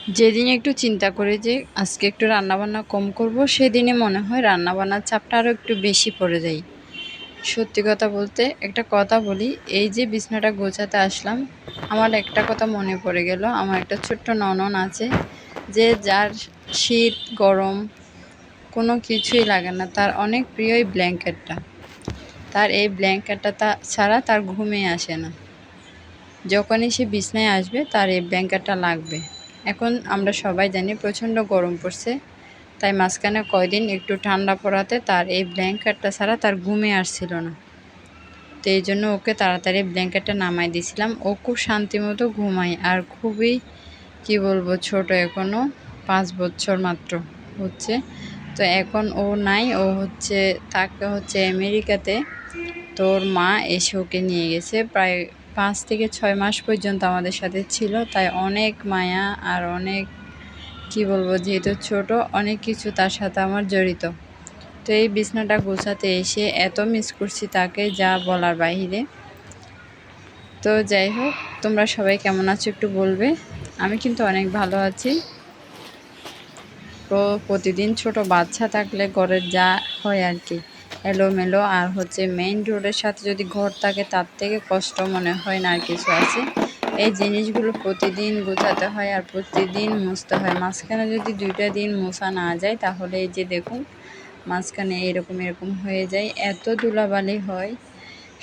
যেদিন একটু চিন্তা করি যে আজকে একটু রান্নাবান্না কম করব, সেদিনে মনে হয় রান্নাবান্নার চাপটা আরও একটু বেশি পড়ে যায়। সত্যি কথা বলতে একটা কথা বলি, এই যে বিছানাটা গোছাতে আসলাম, আমার একটা কথা মনে পড়ে গেল। আমার একটা ছোট্ট ননদ আছে, যে যার শীত গরম কোনো কিছুই লাগে না, তার অনেক প্রিয় এই ব্ল্যাঙ্কেটটা। তার এই ব্ল্যাঙ্কেটটা ছাড়া তার ঘুমে আসে না। যখনই সে বিছানায় আসবে তার এই ব্ল্যাঙ্কেটটা লাগবে। এখন আমরা সবাই জানি প্রচণ্ড গরম পড়ছে, তাই মাঝখানে কয়দিন একটু ঠান্ডা পড়াতে তার এই ব্ল্যাঙ্কেটটা ছাড়া তার ঘুমে আসছিল না। তো এই জন্য ওকে তাড়াতাড়ি ব্ল্যাঙ্কেটটা নামাই দিয়েছিলাম। ও খুব শান্তিমতো ঘুমায়, আর খুবই কি বলবো, ছোট, এখনও 5 বছর মাত্র হচ্ছে। তো এখন ও নাই, ও তাকে আমেরিকাতে। তোর মা এসে ওকে নিয়ে গেছে। প্রায় 5 থেকে 6 মাস পর্যন্ত আমাদের সাথে ছিল, তাই অনেক মায়া আর অনেক কি বলবো, যেহেতু ছোট, অনেক কিছু তার সাথে আমার জড়িত। তো এই বিছানাটা গোছাতে এসে এত মিস করছি তাকে, যা বলার বাহিরে। তো যাই হোক, তোমরা সবাই কেমন আছো একটু বলবে। আমি কিন্তু অনেক ভালো আছি। তো প্রতিদিন ছোট বাচ্চা থাকলে ঘরের যা হয় আর কি, এলোমেলো, আর মেইন রোডের সাথে যদি ঘর থাকে তার থেকে কষ্ট মনে হয় না আর কিছু আছে। এই জিনিসগুলো প্রতিদিন গোছাতে হয় আর প্রতিদিন মুছতে হয়। মাঝখানে যদি 2টা দিন মোছা না যায়, তাহলে এই যে দেখুন মাঝখানে এরকম এরকম হয়ে যায়, এত ধুলাবালি হয়।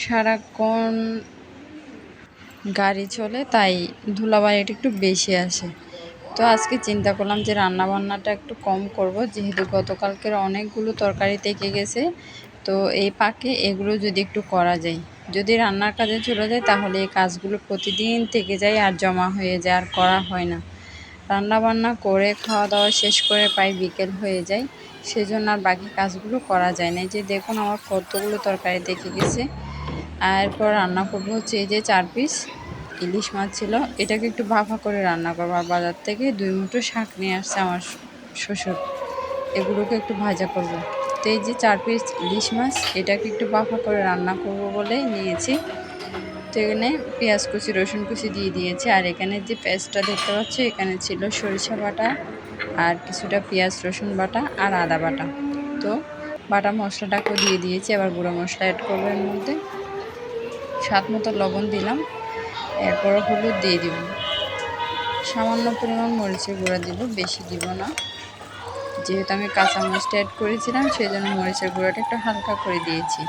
সারাক্ষণ গাড়ি চলে, তাই ধুলাবালিটা একটু বেশি আসে। তো আজকে চিন্তা করলাম যে রান্নাবান্নাটা একটু কম করব, যেহেতু গতকালকের অনেকগুলো তরকারি থেকে গেছে। তো এই পাকে এগুলো যদি একটু করা যায়, যদি রান্নার কাজে চলে যায়, তাহলে এই কাজগুলো প্রতিদিন থেকে যায় আর জমা হয়ে যায়, আর করা হয় না। রান্নাবান্না করে খাওয়া দাওয়া শেষ করে প্রায় বিকেল হয়ে যায়, সেজন্য আর বাকি কাজগুলো করা যায় না। এই যে দেখুন আমার কতগুলো তরকারি থেকে গেছে। আর এরপর রান্না করবো এই যে 4 পিস ইলিশ মাছ ছিল, এটাকে একটু ভাপা করে রান্না করবো। আর বাজার থেকে 2 মুঠো শাক নিয়ে আসছে আমার শ্বশুর, এগুলোকে একটু ভাজা করব। তো এই যে 4 পিস ইলিশ মাছ, এটাকে একটু ভাপা করে রান্না করব বলে নিয়েছি। তো এখানে পেঁয়াজ কুচি রসুন কুচি দিয়ে দিয়েছি, আর এখানে যে পেস্টটা দেখতে পাচ্ছ, এখানে ছিল সরিষা বাটা আর কিছুটা পেঁয়াজ রসুন বাটা আর আদা বাটা। তো বাটা মশলাটাকেও দিয়ে দিয়েছি, আবার গুঁড়ো মশলা অ্যাড করবো এর মধ্যে। স্বাদ মতো লবণ দিলাম, এরপর হলুদ দিয়ে দিব, সামান্য পরিমাণ মরিচের গুঁড়া দিব, বেশি দিব না। যেহেতু আমি কাঁচামরিচটা অ্যাড করেছিলাম, সেই জন্য মরিচের গুঁড়াটা একটু হালকা করে দিয়েছি।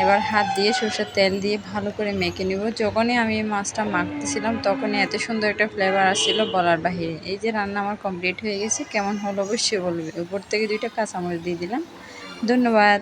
এবার হাত দিয়ে সরষের তেল দিয়ে ভালো করে মেখে নিব। যখনই আমি মাছটা মাখতেছিলাম, তখনই এত সুন্দর একটা ফ্লেভার আসছিল বলার বাহিরে। এই যে রান্না আমার কমপ্লিট হয়ে গেছে, কেমন হলো অবশ্যই বলবে। উপর থেকে 2টা কাঁচামরিচ দিয়ে দিলাম। ধন্যবাদ।